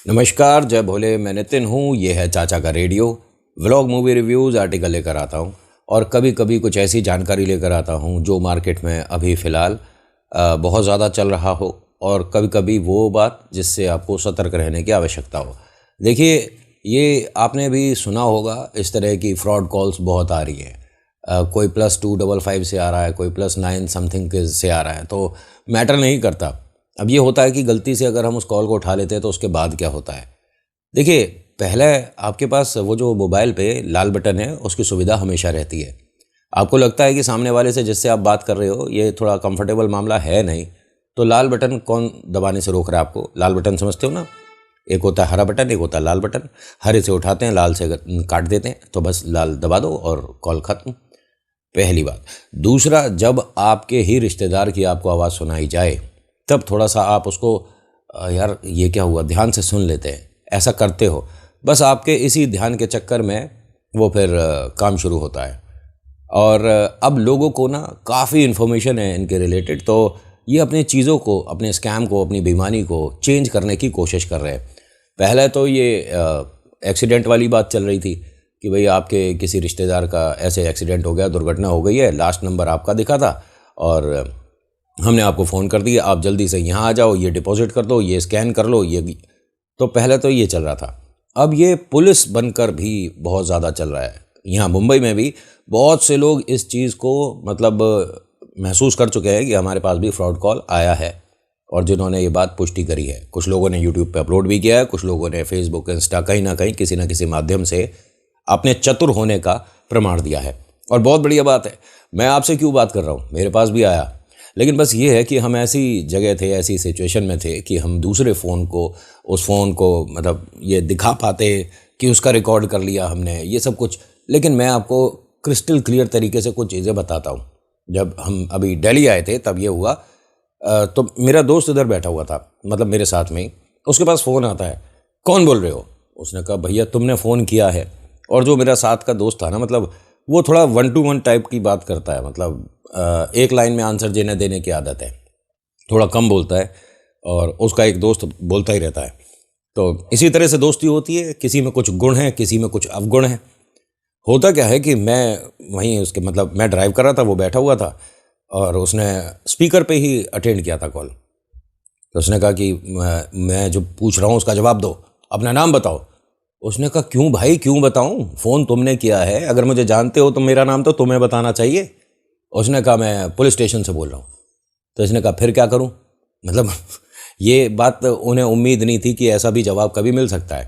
नमस्कार, जय भोले। मैं नितिन हूँ। ये है चाचा का radio. Vlog, movie reviews, article लेकर आता हूँ और कभी कभी कुछ ऐसी जानकारी लेकर आता हूँ जो मार्केट में अभी फ़िलहाल बहुत ज़्यादा चल रहा हो, और कभी कभी वो बात जिससे आपको सतर्क रहने की आवश्यकता हो। देखिए, ये आपने भी सुना होगा, इस तरह की फ्रॉड कॉल्स बहुत आ रही हैं। कोई +255 से आ रहा है, कोई +9 समथिंग से आ रहा है, तो मैटर नहीं करता। अब ये होता है कि गलती से अगर हम उस कॉल को उठा लेते हैं तो उसके बाद क्या होता है। देखिए, पहले आपके पास वो जो मोबाइल पे लाल बटन है उसकी सुविधा हमेशा रहती है। आपको लगता है कि सामने वाले से जिससे आप बात कर रहे हो ये थोड़ा कंफर्टेबल मामला है नहीं, तो लाल बटन कौन दबाने से रोक रहा है आपको? लाल बटन समझते हो ना? एक होता है हरा बटन, एक होता है लाल बटन। हरे से उठाते हैं, लाल से काट देते हैं, तो बस लाल दबा दो और कॉल ख़त्म। पहली बात। दूसरा, जब आपके ही रिश्तेदार की आपको आवाज़ सुनाई जाए तब थोड़ा सा आप उसको यार ये क्या हुआ, ध्यान से सुन लेते हैं, ऐसा करते हो। बस आपके इसी ध्यान के चक्कर में वो फिर काम शुरू होता है। और अब लोगों को ना काफ़ी इन्फॉर्मेशन है इनके रिलेटेड, तो ये अपनी चीज़ों को, अपने स्कैम को, अपनी बेईमानी को चेंज करने की कोशिश कर रहे हैं। पहले तो ये एक्सीडेंट वाली बात चल रही थी कि भाई आपके किसी रिश्तेदार का ऐसे एक्सीडेंट हो गया, दुर्घटना हो गई है, लास्ट नंबर आपका दिखा था और हमने आपको फ़ोन कर दिया, आप जल्दी से यहाँ आ जाओ, ये डिपॉजिट कर दो, ये स्कैन कर लो, ये। तो पहले तो ये चल रहा था। अब ये पुलिस बनकर भी बहुत ज़्यादा चल रहा है। यहाँ मुंबई में भी बहुत से लोग इस चीज़ को मतलब महसूस कर चुके हैं कि हमारे पास भी फ्रॉड कॉल आया है, और जिन्होंने ये बात पुष्टि करी है। कुछ लोगों ने यूट्यूब पे अपलोड भी किया है, कुछ लोगों ने फेसबुक, इंस्टा, कहीं ना कहीं किसी न किसी माध्यम से अपने चतुर होने का प्रमाण दिया है। और बहुत बढ़िया बात है। मैं आपसे क्यों बात कर रहा हूँ, मेरे पास भी आया, लेकिन बस ये है कि हम ऐसी जगह थे, ऐसी सिचुएशन में थे कि हम दूसरे फ़ोन को, उस फ़ोन को मतलब ये दिखा पाते कि उसका रिकॉर्ड कर लिया हमने, ये सब कुछ। लेकिन मैं आपको क्रिस्टल क्लियर तरीके से कुछ चीज़ें बताता हूँ। जब हम अभी दिल्ली आए थे तब ये हुआ। तो मेरा दोस्त इधर बैठा हुआ था, मतलब मेरे साथ में ही। उसके पास फ़ोन आता है, कौन बोल रहे हो? उसने कहा भैया तुमने फ़ोन किया है। और जो मेरा साथ का दोस्त था ना, मतलब वो थोड़ा 1 to 1 टाइप की बात करता है, मतलब एक लाइन में आंसर देने की आदत है, थोड़ा कम बोलता है, और उसका एक दोस्त बोलता ही रहता है। तो इसी तरह से दोस्ती होती है, किसी में कुछ गुण है, किसी में कुछ अवगुण है। होता क्या है कि मैं वहीं उसके, मतलब मैं ड्राइव कर रहा था, वो बैठा हुआ था, और उसने स्पीकर पे ही अटेंड किया था कॉल। तो उसने कहा कि मैं जो पूछ रहा हूँ उसका जवाब दो, अपना नाम बताओ। उसने कहा क्यों भाई, क्यों बताऊं? फ़ोन तुमने किया है, अगर मुझे जानते हो तो मेरा नाम तो तुम्हें बताना चाहिए। उसने कहा मैं पुलिस स्टेशन से बोल रहा हूँ। तो इसने कहा फिर क्या करूं? मतलब ये बात उन्हें उम्मीद नहीं थी कि ऐसा भी जवाब कभी मिल सकता है,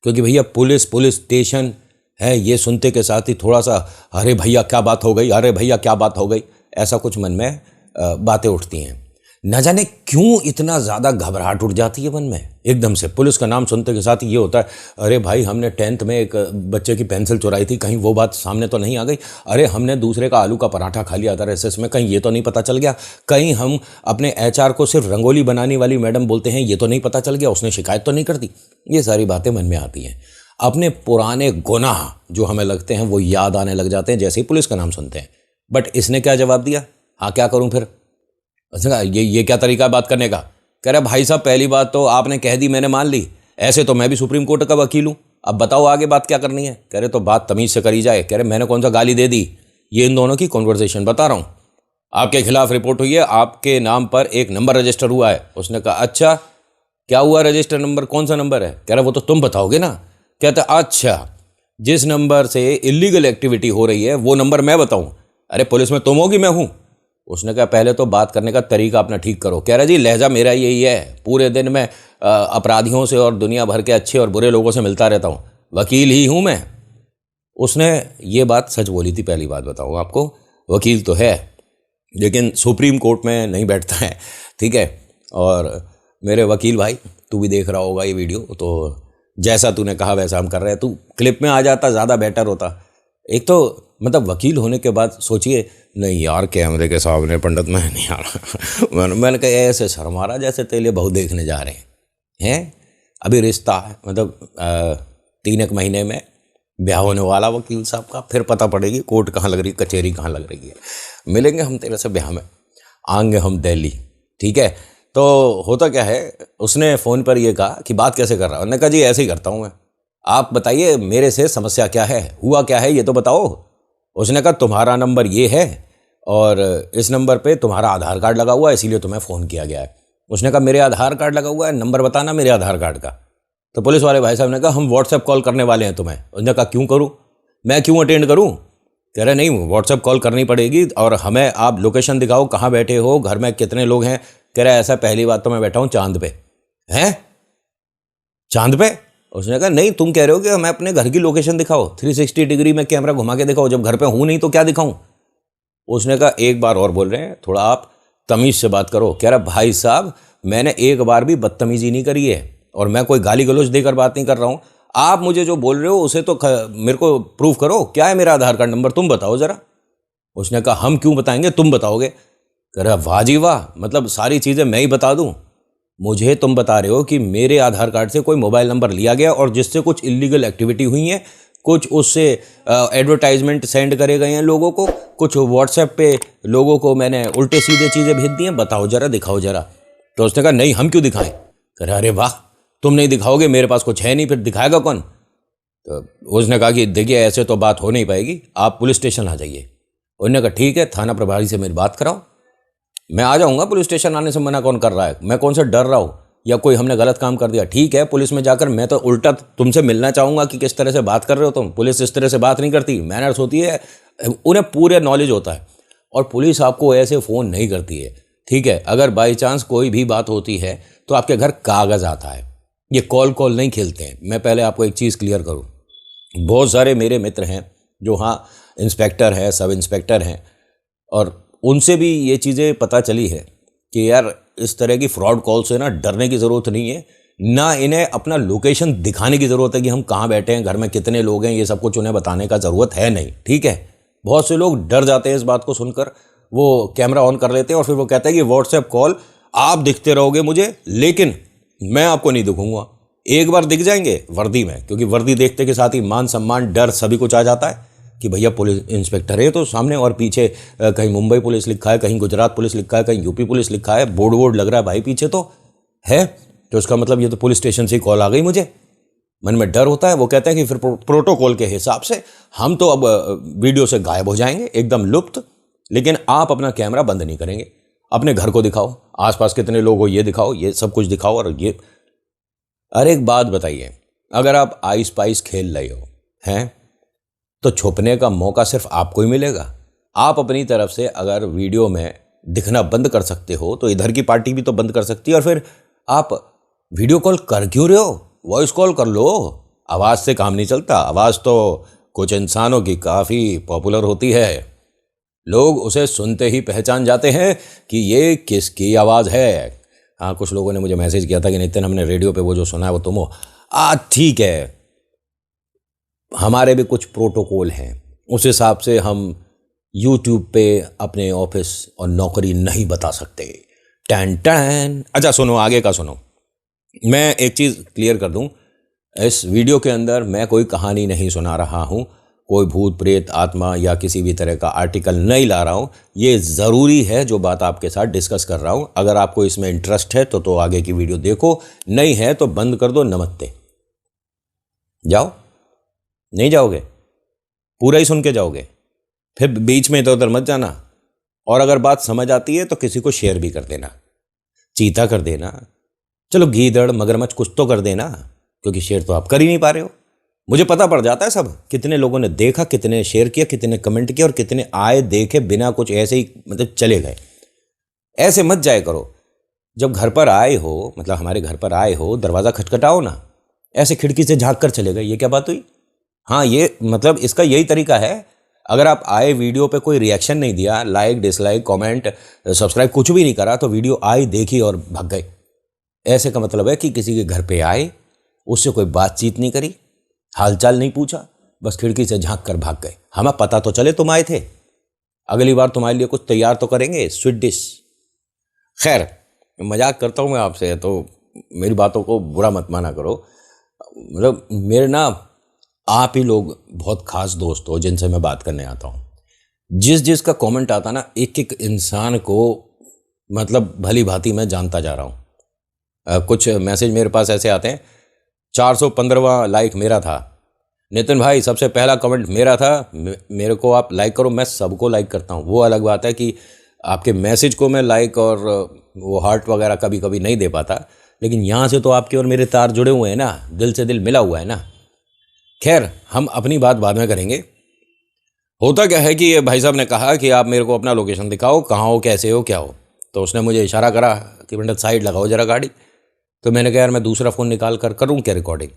क्योंकि भैया पुलिस स्टेशन है, ये सुनते के साथ ही थोड़ा सा अरे भैया क्या बात हो गई, अरे भैया क्या बात हो गई, ऐसा कुछ मन में बातें उठती हैं। न जाने क्यों इतना ज़्यादा घबराहट उठ जाती है मन में एकदम से। पुलिस का नाम सुनते के साथ ही ये होता है, अरे भाई हमने 10th में एक बच्चे की पेंसिल चुराई थी, कहीं वो बात सामने तो नहीं आ गई? अरे हमने दूसरे का आलू का पराठा खा लिया था रेसेस में, कहीं ये तो नहीं पता चल गया? कहीं हम अपने HR को सिर्फ रंगोली बनाने वाली मैडम बोलते हैं, ये तो नहीं पता चल गया? उसने शिकायत तो नहीं कर दी? ये सारी बातें मन में आती हैं। अपने पुराने गुनाह जो हमें लगते हैं वो याद आने लग जाते हैं जैसे ही पुलिस का नाम सुनते हैं। बट इसने क्या जवाब दिया? हाँ क्या करूँ फिर? अच्छा, ये क्या तरीका है बात करने का? कह रहा भाई साहब पहली बात तो आपने कह दी, मैंने मान ली, ऐसे तो मैं भी सुप्रीम कोर्ट का वकील हूँ, अब बताओ आगे बात क्या करनी है। कह रहे तो बात तमीज़ से करी जाए। कह रहे मैंने कौन सा गाली दे दी? ये इन दोनों की कॉन्वर्सेशन बता रहा हूँ। आपके खिलाफ रिपोर्ट हुई है, आपके नाम पर एक नंबर रजिस्टर हुआ है। उसने कहा अच्छा क्या हुआ रजिस्टर नंबर, कौन सा नंबर है? कह रहा वो तो तुम बताओगे ना। कहता अच्छा, जिस नंबर से इलीगल एक्टिविटी हो रही है वो नंबर मैं बताऊं? अरे पुलिस में तुम होगी मैं हूं? उसने कहा पहले तो बात करने का तरीका अपना ठीक करो। कह रहा जी लहजा मेरा यही है, पूरे दिन मैं अपराधियों से और दुनिया भर के अच्छे और बुरे लोगों से मिलता रहता हूँ, वकील ही हूँ मैं। उसने ये बात सच बोली थी। पहली बात बताऊँ आपको, वकील तो है लेकिन सुप्रीम कोर्ट में नहीं बैठता है, ठीक है। और मेरे वकील भाई, तू भी देख रहा होगा ये वीडियो, तो जैसा तूने कहा वैसा हम कर रहे हैं। तू क्लिप में आ जाता ज़्यादा बेटर होता। एक तो मतलब वकील होने के बाद सोचिए, नहीं यार कैमरे के सामने पंडित मैं नहीं आ रहा। मैंने कहा ऐसे शर्मा रहा जैसे तेरे लिए बहू देखने जा रहे हैं। अभी रिश्ता है, मतलब 3 महीने में ब्याह होने वाला वकील साहब का, फिर पता पड़ेगी कोर्ट कहाँ लग रही है, कचहरी कहाँ लग रही है। मिलेंगे हम तेरे से ब्याह में, आएंगे हम दिल्ली, ठीक है। तो होता क्या है, उसने फ़ोन पर ये कहा कि बात कैसे कर रहा है। उन्होंने कहा जी ऐसे ही करता हूँ मैं, आप बताइए मेरे से समस्या क्या है, हुआ क्या है ये तो बताओ। उसने कहा तुम्हारा नंबर ये है और इस नंबर पे तुम्हारा आधार कार्ड लगा हुआ है, इसीलिए तुम्हें फ़ोन किया गया है। उसने कहा मेरे आधार कार्ड लगा हुआ है, नंबर बताना मेरे आधार कार्ड का। तो पुलिस वाले भाई साहब ने कहा हम व्हाट्सएप कॉल करने वाले हैं तुम्हें। उसने कहा क्यों करूँ, मैं क्यों अटेंड करूँ। कह रहे नहीं व्हाट्सएप कॉल करनी पड़ेगी और हमें आप लोकेशन दिखाओ, कहाँ बैठे हो, घर में कितने लोग हैं। कह रहा है ऐसा पहली बात तो मैं बैठा हूँ चांद पे। हैं चांद पे। उसने कहा नहीं तुम कह रहे हो कि हमें अपने घर की लोकेशन दिखाओ, 360 डिग्री में कैमरा घुमा के दिखाओ, जब घर पे हूं नहीं तो क्या दिखाऊं। उसने कहा एक बार और बोल रहे हैं, थोड़ा आप तमीज से बात करो। कह रहा भाई साहब मैंने एक बार भी बदतमीजी नहीं करी है और मैं कोई गाली गलौज देकर बात नहीं कर रहा हूं। आप मुझे जो बोल रहे हो उसे तो मेरे को प्रूफ करो, क्या है मेरा आधार कार्ड नंबर तुम बताओ जरा। उसने कहा हम क्यों बताएंगे, तुम बताओगे। कह रहा वाह जी वाह, मतलब सारी चीज़ें मैं ही बता दूं। मुझे तुम बता रहे हो कि मेरे आधार कार्ड से कोई मोबाइल नंबर लिया गया और जिससे कुछ इलीगल एक्टिविटी हुई है, कुछ उससे एडवर्टाइजमेंट सेंड करे गए हैं लोगों को, कुछ व्हाट्सएप पे लोगों को मैंने उल्टे सीधे चीज़ें भेज दी हैं, बताओ जरा, दिखाओ जरा। तो उसने कहा नहीं हम क्यों दिखाएं। कह रहा अरे वाह, तुम नहीं दिखाओगे, मेरे पास कुछ है नहीं, फिर दिखाएगा कौन। तो उसने कहा कि देखिए ऐसे तो बात हो नहीं पाएगी, आप पुलिस स्टेशन आ जाइए। उन्होंने कहा ठीक है, थाना प्रभारी से मेरी बात कराओ, मैं आ जाऊंगा, पुलिस स्टेशन आने से मना कौन कर रहा है, मैं कौन सा डर रहा हूँ या कोई हमने गलत काम कर दिया। ठीक है पुलिस में जाकर मैं तो उल्टा तुमसे मिलना चाहूँगा कि किस तरह से बात कर रहे हो तुम। पुलिस इस तरह से बात नहीं करती, मैनर्स होती है, उन्हें पूरे नॉलेज होता है। और पुलिस आपको ऐसे फ़ोन नहीं करती है, ठीक है। अगर बाई चांस कोई भी बात होती है तो आपके घर कागज़ आता है, ये कॉल नहीं खेलते हैं। मैं पहले आपको एक चीज़ क्लियर करूँ, बहुत सारे मेरे मित्र हैं जो हाँ इंस्पेक्टर हैं, सब इंस्पेक्टर हैं, और उनसे भी ये चीज़ें पता चली है कि यार इस तरह की फ्रॉड कॉल से ना डरने की ज़रूरत नहीं है, ना इन्हें अपना लोकेशन दिखाने की ज़रूरत है कि हम कहाँ बैठे हैं, घर में कितने लोग हैं, ये सब कुछ उन्हें बताने का ज़रूरत है नहीं, ठीक है। बहुत से लोग डर जाते हैं इस बात को सुनकर, वो कैमरा ऑन कर लेते हैं और फिर वो कहते हैं कि व्हाट्सएप कॉल आप दिखते रहोगे मुझे, लेकिन मैं आपको नहीं दिखूंगा। एक बार दिख जाएंगे वर्दी में, क्योंकि वर्दी देखते के साथ ही मान सम्मान डर सभी कुछ आ जाता है कि भैया पुलिस इंस्पेक्टर है तो सामने, और पीछे कहीं मुंबई पुलिस लिखा है, कहीं गुजरात पुलिस लिखा है, कहीं यूपी पुलिस लिखा है, बोर्ड लग रहा है भाई पीछे तो है, तो उसका मतलब ये तो पुलिस स्टेशन से ही कॉल आ गई। मुझे मन में डर होता है। वो कहते हैं कि फिर प्रोटोकॉल के हिसाब से हम तो अब वीडियो से गायब हो जाएंगे, एकदम लुप्त, लेकिन आप अपना कैमरा बंद नहीं करेंगे, अपने घर को दिखाओ, आसपास कितने लोग हो ये दिखाओ, ये सब कुछ दिखाओ। और ये अरे एक बात बताइए, अगर आप आइस पाइस खेल रहे हो हैं तो छुपने का मौका सिर्फ आपको ही मिलेगा। आप अपनी तरफ से अगर वीडियो में दिखना बंद कर सकते हो तो इधर की पार्टी भी तो बंद कर सकती है। और फिर आप वीडियो कॉल कर क्यों रहे हो, वॉइस कॉल कर लो, आवाज़ से काम नहीं चलता। आवाज़ तो कुछ इंसानों की काफ़ी पॉपुलर होती है, लोग उसे सुनते ही पहचान जाते हैं कि ये किसकी आवाज़ है। हाँ कुछ लोगों ने मुझे मैसेज किया था कि नितिन हमने रेडियो पे वो जो सुना है वो तुम हो। ठीक है, हमारे भी कुछ प्रोटोकॉल हैं, उस हिसाब से हम यूट्यूब पे अपने ऑफिस और नौकरी नहीं बता सकते। Tan tan. अच्छा सुनो, आगे का सुनो। मैं एक चीज़ क्लियर कर दूं, इस वीडियो के अंदर मैं कोई कहानी नहीं सुना रहा हूं, कोई भूत प्रेत आत्मा या किसी भी तरह का आर्टिकल नहीं ला रहा हूं। ये ज़रूरी है जो बात आपके साथ डिस्कस कर रहा हूं, अगर आपको इसमें इंटरेस्ट है तो आगे की वीडियो देखो, नहीं है तो बंद कर दो, नमस्ते। जाओ, नहीं जाओगे, पूरा ही सुन के जाओगे, फिर बीच में इधर उधर मत जाना। और अगर बात समझ आती है तो किसी को शेयर भी कर देना, चीता कर देना, चलो गीदड़ मगरमच्छ कुछ तो कर देना, क्योंकि शेयर तो आप कर ही नहीं पा रहे हो। मुझे पता पड़ जाता है सब, कितने लोगों ने देखा, कितने शेयर किया, कितने कमेंट किया और कितने आए देखे बिना कुछ, ऐसे ही मतलब चले गए। ऐसे मत जाए करो। जब घर पर आए हो, मतलब हमारे घर पर आए हो, दरवाज़ा खटखटाओ ना, ऐसे खिड़की से झाँक कर चले गए, ये क्या बात हुई। हाँ ये मतलब इसका यही तरीका है। अगर आप आए, वीडियो पे कोई रिएक्शन नहीं दिया, लाइक डिसलाइक कमेंट सब्सक्राइब कुछ भी नहीं करा, तो वीडियो आई देखी और भाग गए, ऐसे का मतलब है कि किसी के घर पे आए, उससे कोई बातचीत नहीं करी, हालचाल नहीं पूछा, बस खिड़की से झांक कर भाग गए। हमें पता तो चले तुम आए थे, अगली बार तुम्हारे लिए कुछ तैयार तो करेंगे, स्वीट डिश। खैर मजाक करता हूँ मैं आपसे, तो मेरी बातों को बुरा मत माना करो। मतलब मेरे ना आप ही लोग बहुत खास दोस्त हो जिनसे मैं बात करने आता हूँ। जिस जिसका कमेंट आता ना, एक एक इंसान को मतलब भली भांति मैं जानता जा रहा हूँ। कुछ मैसेज मेरे पास ऐसे आते हैं, 415वां लाइक मेरा था, नितिन भाई सबसे पहला कमेंट मेरा था, मेरे को आप लाइक करो। मैं सबको लाइक करता हूँ, वो अलग बात है कि आपके मैसेज को मैं लाइक और वो हार्ट वगैरह कभी कभी नहीं दे पाता, लेकिन यहाँ से तो आपके और मेरे तार जुड़े हुए हैं ना, दिल से दिल मिला हुआ है ना। खैर, हम अपनी बात बाद में करेंगे। होता क्या है कि ये भाई साहब ने कहा कि आप मेरे को अपना लोकेशन दिखाओ, कहाँ हो, कैसे हो, क्या हो। तो उसने मुझे इशारा करा कि पंडित साइड लगाओ जरा गाड़ी। तो मैंने कहा यार मैं दूसरा फ़ोन निकाल कर करूँ क्या रिकॉर्डिंग।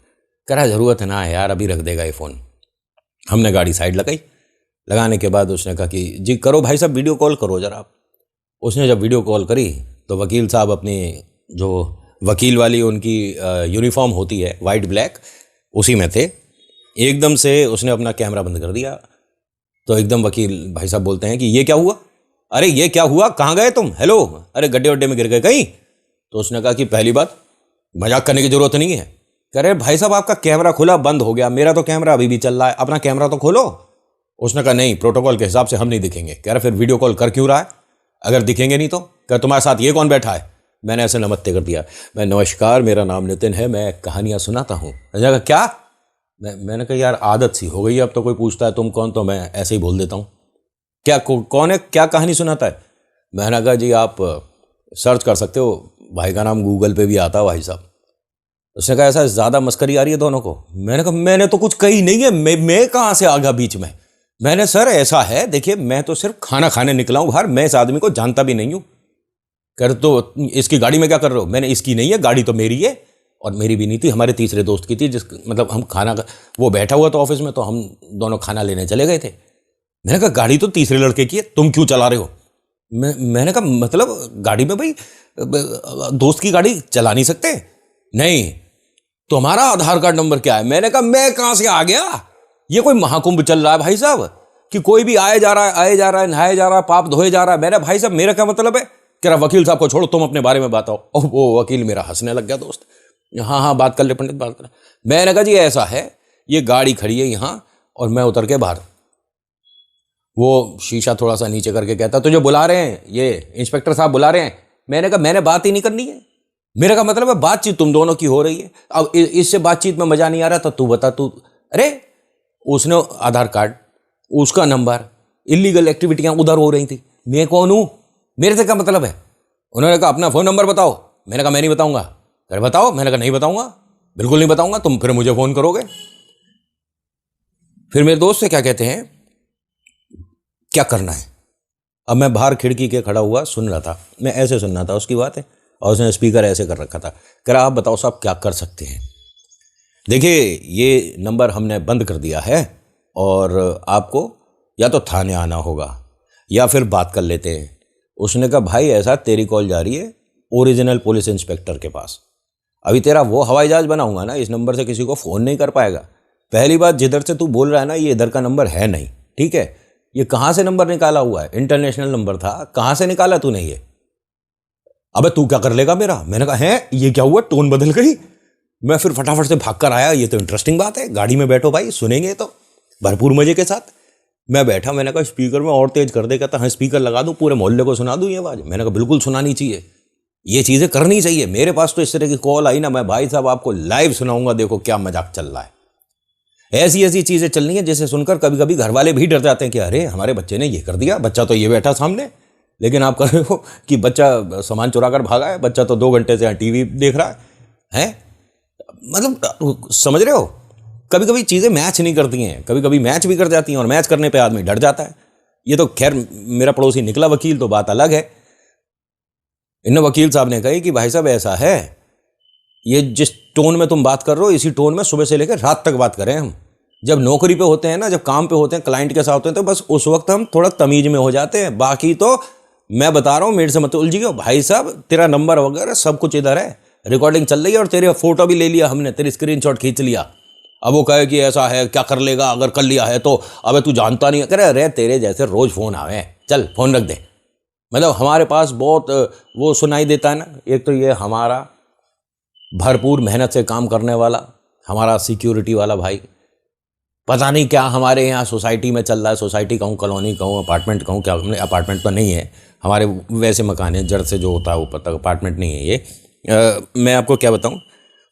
कह रहा ज़रूरत है ना यार, अभी रख देगा ये फ़ोन। हमने गाड़ी साइड लगाई। लगाने के बाद उसने कहा कि जी करो भाई साहब, वीडियो कॉल करो ज़रा आप। उसने जब वीडियो कॉल करी तो वकील साहब अपनी जो वकील वाली उनकी यूनिफॉर्म होती है वाइट ब्लैक, उसी में थे। एकदम से उसने अपना कैमरा बंद कर दिया। तो एकदम वकील भाई साहब बोलते हैं कि ये क्या हुआ, अरे ये क्या हुआ, कहाँ गए तुम, हेलो, अरे गड्ढे वड्ढे में गिर गए कहीं। तो उसने कहा कि पहली बात मजाक करने की जरूरत नहीं है। कह रहे भाई साहब आपका कैमरा खुला बंद हो गया, मेरा तो कैमरा अभी भी चल रहा है, अपना कैमरा तो खोलो। उसने कहा नहीं, प्रोटोकॉल के हिसाब से हम नहीं दिखेंगे। कह रहे फिर वीडियो कॉल कर क्यों रहा है, अगर दिखेंगे नहीं तो। क्या तुम्हारे साथ ये कौन बैठा है। मैंने ऐसे नमस्ते कर दिया, मैं नमस्कार मेरा नाम नितिन है, मैं कहानियाँ सुनाता हूँ। कहा क्या, मैंने कहा यार आदत सी हो गई, अब तो कोई पूछता है तुम कौन तो मैं ऐसे ही बोल देता हूँ। क्या कौन है, क्या कहानी सुनाता है। मैंने कहा जी आप सर्च कर सकते हो, भाई का नाम गूगल पे भी आता है भाई साहब। उसने कहा ऐसा ज़्यादा मस्करी आ रही है दोनों को। मैंने कहा मैंने तो कुछ कही नहीं है, मैं कहाँ से आ गया बीच में। मैंने सर ऐसा है देखिए, मैं तो सिर्फ खाना खाने निकला हूँ बाहर, मैं इस आदमी को जानता भी नहीं हूँ। कर तो इसकी गाड़ी में क्या कर रहे हो। मैंने इसकी नहीं है गाड़ी, तो मेरी है, और मेरी भी नहीं थी, हमारे तीसरे दोस्त की थी, जिस मतलब हम खाना वो बैठा हुआ था ऑफिस में, तो हम दोनों खाना लेने चले गए थे। मैंने कहा गाड़ी तो तीसरे लड़के की है, तुम क्यों चला रहे हो। मैंने कहा मतलब गाड़ी में भाई दोस्त की गाड़ी चला नहीं सकते। नहीं, तुम्हारा आधार कार्ड नंबर क्या है। मैंने कहा मैं कहां से आ गया, ये कोई महाकुंभ चल रहा है भाई साहब कि कोई भी आए जा रहा है, नहाए जा रहा है, पाप धोए जा रहा है। मैंने भाई साहब मेरा क्या मतलब है। कह रहा वकील साहब को छोड़ो, तुम अपने बारे में बताओ। और वो वकील मेरा हंसने लग गया, दोस्त हाँ हाँ बात कर ले पंडित, बात कर। मैंने कहा जी ऐसा है, ये गाड़ी खड़ी है यहाँ और मैं उतर के बाहर। वो शीशा थोड़ा सा नीचे करके कहता तो जो बुला रहे हैं ये इंस्पेक्टर साहब बुला रहे हैं। मैंने कहा मैंने बात ही नहीं करनी है, मेरा का मतलब है बातचीत तुम दोनों की हो रही है, अब इससे बातचीत में मजा नहीं आ रहा तो तू बता तू। अरे उसने आधार कार्ड, उसका नंबर, इलीगल एक्टिविटियां उधर हो रही थी, मैं कौन हूं, मेरे से क्या मतलब है। उन्होंने कहा अपना फोन नंबर बताओ। मैंने कहा मैं नहीं बताऊंगा। अरे बताओ। मैंने कहा नहीं बताऊंगा, बिल्कुल नहीं बताऊंगा, तुम फिर मुझे फोन करोगे। फिर मेरे दोस्त से क्या कहते हैं क्या करना है। अब मैं बाहर खिड़की के खड़ा हुआ सुन रहा था, मैं ऐसे सुन रहा था उसकी बात है, और उसने स्पीकर ऐसे कर रखा था। कह रहा आप बताओ साहब क्या कर सकते हैं। देखिए ये नंबर हमने बंद कर दिया है और आपको या तो थाने आना होगा या फिर बात कर लेते हैं। उसने कहा भाई ऐसा, तेरी कॉल जा रही है ओरिजिनल पुलिस इंस्पेक्टर के पास, अभी तेरा वो हवाई जहाज बनाऊंगा ना, इस नंबर से किसी को फ़ोन नहीं कर पाएगा। पहली बात जिधर से तू बोल रहा है ना, ये इधर का नंबर है नहीं, ठीक है। ये कहाँ से नंबर निकाला हुआ है, इंटरनेशनल नंबर था, कहाँ से निकाला तूने ये। अबे तू क्या कर लेगा मेरा। मैंने कहा है ये क्या हुआ, टोन बदल गई। मैं फिर फटाफट से भाग कर आया, ये तो इंटरेस्टिंग बात है, गाड़ी में बैठो भाई, सुनेंगे तो भरपूर मजे के साथ। मैं बैठा, मैंने कहा स्पीकर में और तेज कर दे। कहता हाँ स्पीकर लगा दूं, पूरे मोहल्ले को सुना दूं ये आवाज़। मैंने कहा बिल्कुल सुनानी चाहिए, ये चीज़ें करनी चाहिए। मेरे पास तो इस तरह की कॉल आई ना, मैं भाई साहब आपको लाइव सुनाऊंगा, देखो क्या मजाक चल रहा है। ऐसी ऐसी चीज़ें चलनी है जिसे सुनकर कभी कभी घर वाले भी डर जाते हैं कि अरे हमारे बच्चे ने ये कर दिया, बच्चा तो ये बैठा सामने, लेकिन आप कर रहे हो कि बच्चा सामान चुरा कर भागा है, बच्चा तो 2 घंटे से टीवी देख रहा है। मतलब समझ रहे हो, कभी कभी चीज़ें मैच नहीं करती हैं, कभी कभी मैच भी कर जाती हैं, और मैच करने पे आदमी डर जाता है। ये तो खैर मेरा पड़ोसी निकला वकील तो बात अलग है। इन वकील साहब ने कही कि भाई साहब ऐसा है, ये जिस टोन में तुम बात कर रहे हो इसी टोन में सुबह से लेकर रात तक बात करें हम। जब नौकरी पे होते हैं ना, जब काम पे होते हैं, क्लाइंट के साथ होते हैं, तो बस उस वक्त हम थोड़ा तमीज में हो जाते हैं, बाकी तो मैं बता रहा हूँ मेरे से मत उलझिए भाई साहब। तेरा नंबर वगैरह सब कुछ इधर है, रिकॉर्डिंग चल रही है, और तेरे फोटो भी ले लिया हमने, तेरी स्क्रीनशॉट खींच लिया। अब वो कहे कि ऐसा है, क्या कर लेगा अगर कर लिया है तो, अबे तू जानता नहीं है। कह रहे अरे तेरे जैसे रोज फोन आवे, चल फोन रख दे। मतलब हमारे पास बहुत वो सुनाई देता है ना। एक तो ये हमारा भरपूर मेहनत से काम करने वाला हमारा सिक्योरिटी वाला भाई, पता नहीं क्या हमारे यहाँ सोसाइटी में चल रहा है। सोसाइटी कहूँ, कॉलोनी कहूँ, अपार्टमेंट कहूँ, क्या हमने अपार्टमेंट तो नहीं है, हमारे वैसे मकान है, जड़ से जो होता है ऊपर तक, अपार्टमेंट नहीं है ये। मैं आपको क्या बताऊँ,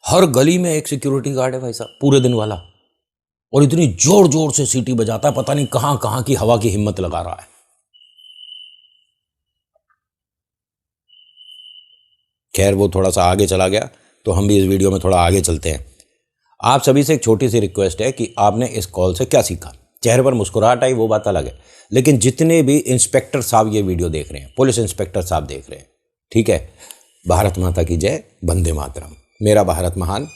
हर गली में एक सिक्योरिटी गार्ड है भाई साहब, पूरे दिन वाला, और इतनी जोर जोर से सीटी बजाता है, पता नहीं कहाँ कहाँ की हवा की हिम्मत लगा रहा है। खैर वो थोड़ा सा आगे चला गया, तो हम भी इस वीडियो में थोड़ा आगे चलते हैं। आप सभी से एक छोटी सी रिक्वेस्ट है कि आपने इस कॉल से क्या सीखा। चेहरे पर मुस्कुराहट आई वो बात अलग है, लेकिन जितने भी इंस्पेक्टर साहब ये वीडियो देख रहे हैं, पुलिस इंस्पेक्टर साहब देख रहे हैं, ठीक है, भारत माता की जय, वंदे मातरम, मेरा भारत महान,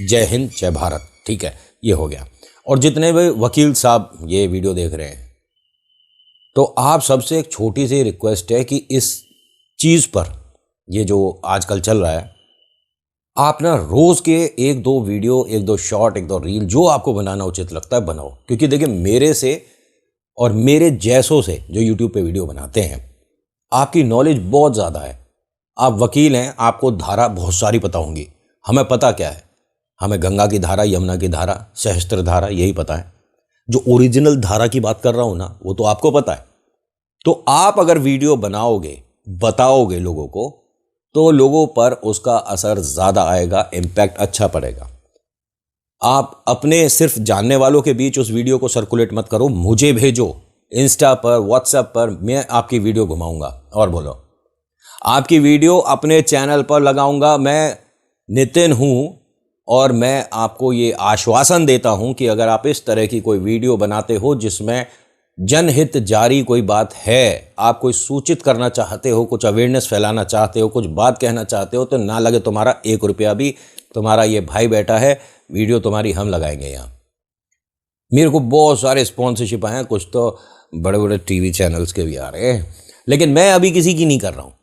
जय हिंद जय भारत, ठीक है, ये हो गया। और जितने भी वकील साहब ये वीडियो देख रहे हैं, तो आप सबसे एक छोटी सी रिक्वेस्ट है कि इस चीज़ पर, ये जो आजकल चल रहा है, आप ना रोज़ के एक दो वीडियो, एक दो शॉर्ट, एक दो रील, जो आपको बनाना उचित लगता है बनाओ। क्योंकि देखिए, मेरे से और मेरे जैसों से जो यूट्यूब पे वीडियो बनाते हैं, आपकी नॉलेज बहुत ज़्यादा है। आप वकील हैं, आपको धारा बहुत सारी पता होंगी। हमें पता क्या है, हमें गंगा की धारा, यमुना की धारा, सहस्त्र धारा, यही पता है। जो ओरिजिनल धारा की बात कर रहा हूँ ना, वो तो आपको पता है। तो आप अगर वीडियो बनाओगे, बताओगे लोगों को, तो लोगों पर उसका असर ज़्यादा आएगा, इम्पैक्ट अच्छा पड़ेगा। आप अपने सिर्फ जानने वालों के बीच उस वीडियो को सर्कुलेट मत करो, मुझे भेजो इंस्टा पर, व्हाट्सएप पर, मैं आपकी वीडियो घुमाऊंगा। और बोलो, आपकी वीडियो अपने चैनल पर लगाऊंगा। मैं नितिन हूं, और मैं आपको ये आश्वासन देता हूं कि अगर आप इस तरह की कोई वीडियो बनाते हो जिसमें जनहित जारी कोई बात है, आप कोई सूचित करना चाहते हो, कुछ अवेयरनेस फैलाना चाहते हो, कुछ बात कहना चाहते हो, तो ना लगे तुम्हारा 1 रुपया भी, तुम्हारा ये भाई बैठा है, वीडियो तुम्हारी हम लगाएंगे यहाँ। मेरे को बहुत सारे स्पॉन्सरशिप आए हैं, कुछ तो बड़े बड़े टीवी चैनल्स के भी आ रहे हैं, लेकिन मैं अभी किसी की नहीं कर रहा हूँ,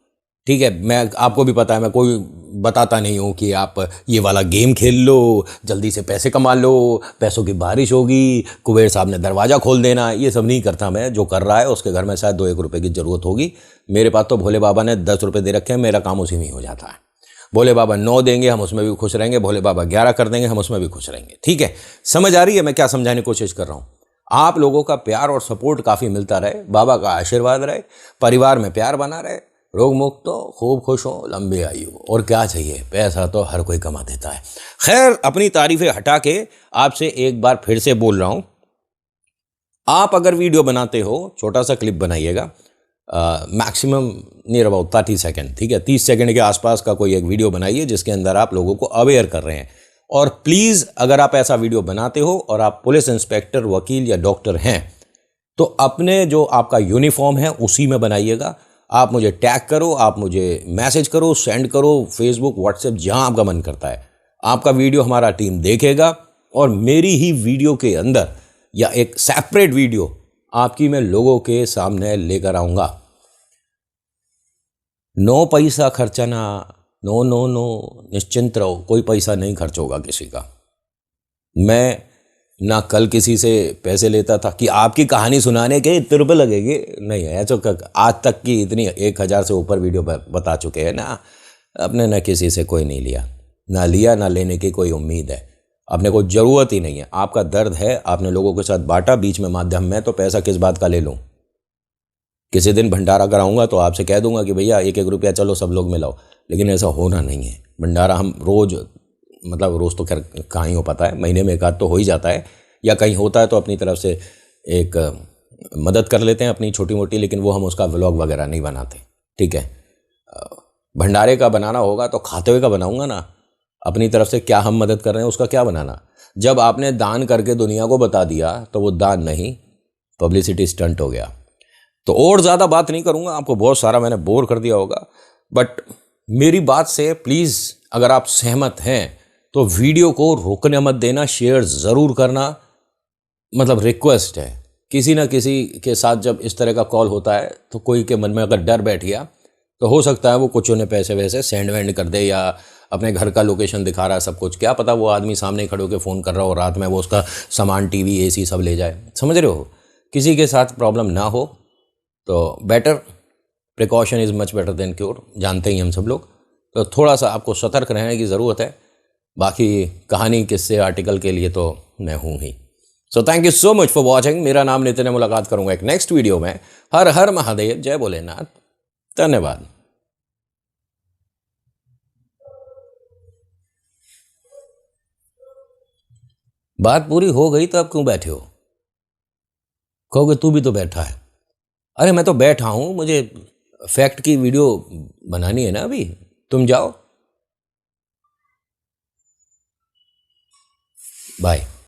ठीक है। मैं, आपको भी पता है, मैं कोई बताता नहीं हूँ कि आप ये वाला गेम खेल लो, जल्दी से पैसे कमा लो, पैसों की बारिश होगी, कुबेर साहब ने दरवाज़ा खोल देना, ये सब नहीं करता मैं। जो कर रहा है उसके घर में शायद 2-1 रुपये की ज़रूरत होगी, मेरे पास तो भोले बाबा ने 10 रुपये दे रखे हैं, मेरा काम उसी में हो जाता है। भोले बाबा 9 देंगे, हम उसमें भी खुश रहेंगे, भोले बाबा 11 कर देंगे, हम उसमें भी खुश रहेंगे, ठीक है। समझ आ रही है मैं क्या समझाने की कोशिश कर रहा हूँ। आप लोगों का प्यार और सपोर्ट काफ़ी मिलता रहे, बाबा का आशीर्वाद रहे, परिवार में प्यार बना रहे, रोग मुक्त हो, खूब खुश हो, लंबी आयु हो, और क्या चाहिए, पैसा तो हर कोई कमा देता है। खैर, अपनी तारीफें हटा के आपसे एक बार फिर से बोल रहा हूं, आप अगर वीडियो बनाते हो, छोटा सा क्लिप बनाइएगा, मैक्सिमम नियर अबाउट 30 सेकेंड, ठीक है, 30 सेकेंड के आसपास का कोई एक वीडियो बनाइए जिसके अंदर आप लोगों को अवेयर कर रहे हैं। और प्लीज़, अगर आप ऐसा वीडियो बनाते हो और आप पुलिस इंस्पेक्टर, वकील या डॉक्टर हैं, तो अपने जो आपका यूनिफॉर्म है उसी में बनाइएगा। आप मुझे टैग करो, आप मुझे मैसेज करो, सेंड करो, फेसबुक, व्हाट्सएप, जहां आपका मन करता है। आपका वीडियो हमारा टीम देखेगा, और मेरी ही वीडियो के अंदर या एक सेपरेट वीडियो आपकी मैं लोगों के सामने लेकर आऊँगा। 9 पैसा खर्चना, नो नो नो, निश्चिंत रहो, कोई पैसा नहीं खर्च होगा किसी का। मैं ना कल किसी से पैसे लेता था कि आपकी कहानी सुनाने के इतने रुपये लगेंगे, नहीं है ऐसा। आज तक की इतनी 1000 से ऊपर वीडियो बता चुके हैं ना, अपने ना किसी से कोई नहीं लिया, ना लिया, ना लेने की कोई उम्मीद है, अपने को ज़रूरत ही नहीं है। आपका दर्द है, आपने लोगों के साथ बांटा बीच में माध्यम में, तो पैसा किस बात का ले लूँ। किसी दिन भंडारा कराऊंगा तो आपसे कह दूंगा कि भैया 1-1 रुपया चलो सब लोग मिलाओ, लेकिन ऐसा होना नहीं है। भंडारा हम रोज़, मतलब रोज़ तो खैर कहाँ ही हो पाता है, महीने में एक आध तो हो ही जाता है, या कहीं होता है तो अपनी तरफ से एक मदद कर लेते हैं अपनी छोटी मोटी, लेकिन वो हम उसका व्लॉग वगैरह नहीं बनाते, ठीक है। भंडारे का बनाना होगा तो खाते हुए का बनाऊंगा ना, अपनी तरफ से क्या हम मदद कर रहे हैं उसका क्या बनाना। जब आपने दान करके दुनिया को बता दिया तो वो दान नहीं, पब्लिसिटी स्टंट हो गया। तो और ज़्यादा बात नहीं करूँगा, आपको बहुत सारा मैंने बोर कर दिया होगा, बट मेरी बात से प्लीज़ अगर आप सहमत हैं तो वीडियो को रोकने मत देना, शेयर ज़रूर करना, मतलब रिक्वेस्ट है। किसी ना किसी के साथ जब इस तरह का कॉल होता है तो कोई के मन में अगर डर बैठ गया तो हो सकता है वो कुछ उन्हें पैसे वैसे सेंड वेंड कर दे, या अपने घर का लोकेशन दिखा रहा है सब कुछ, क्या पता वो आदमी सामने खड़े होकर फ़ोन कर रहा हो, रात में वो उसका सामान, टीवी, एसी सब ले जाए। समझ रहे हो, किसी के साथ प्रॉब्लम ना हो तो better, precaution is much better than cure, जानते ही हम सब लोग। तो थोड़ा सा आपको सतर्क रहने की ज़रूरत है। बाकी कहानी, किस्से, आर्टिकल के लिए तो मैं हूँ ही। So thank you so much for watching. मेरा नाम नितिन है, मुलाकात करूंगा एक नेक्स्ट वीडियो में। हर हर महादेव, जय भोलेनाथ, धन्यवाद। बात पूरी हो गई तो अब क्यों बैठे हो? कहोगे तू भी तो बैठा है। अरे मैं तो बैठा हूं, मुझे फैक्ट की वीडियो बनानी है ना अभी। तुम जाओ, बाय।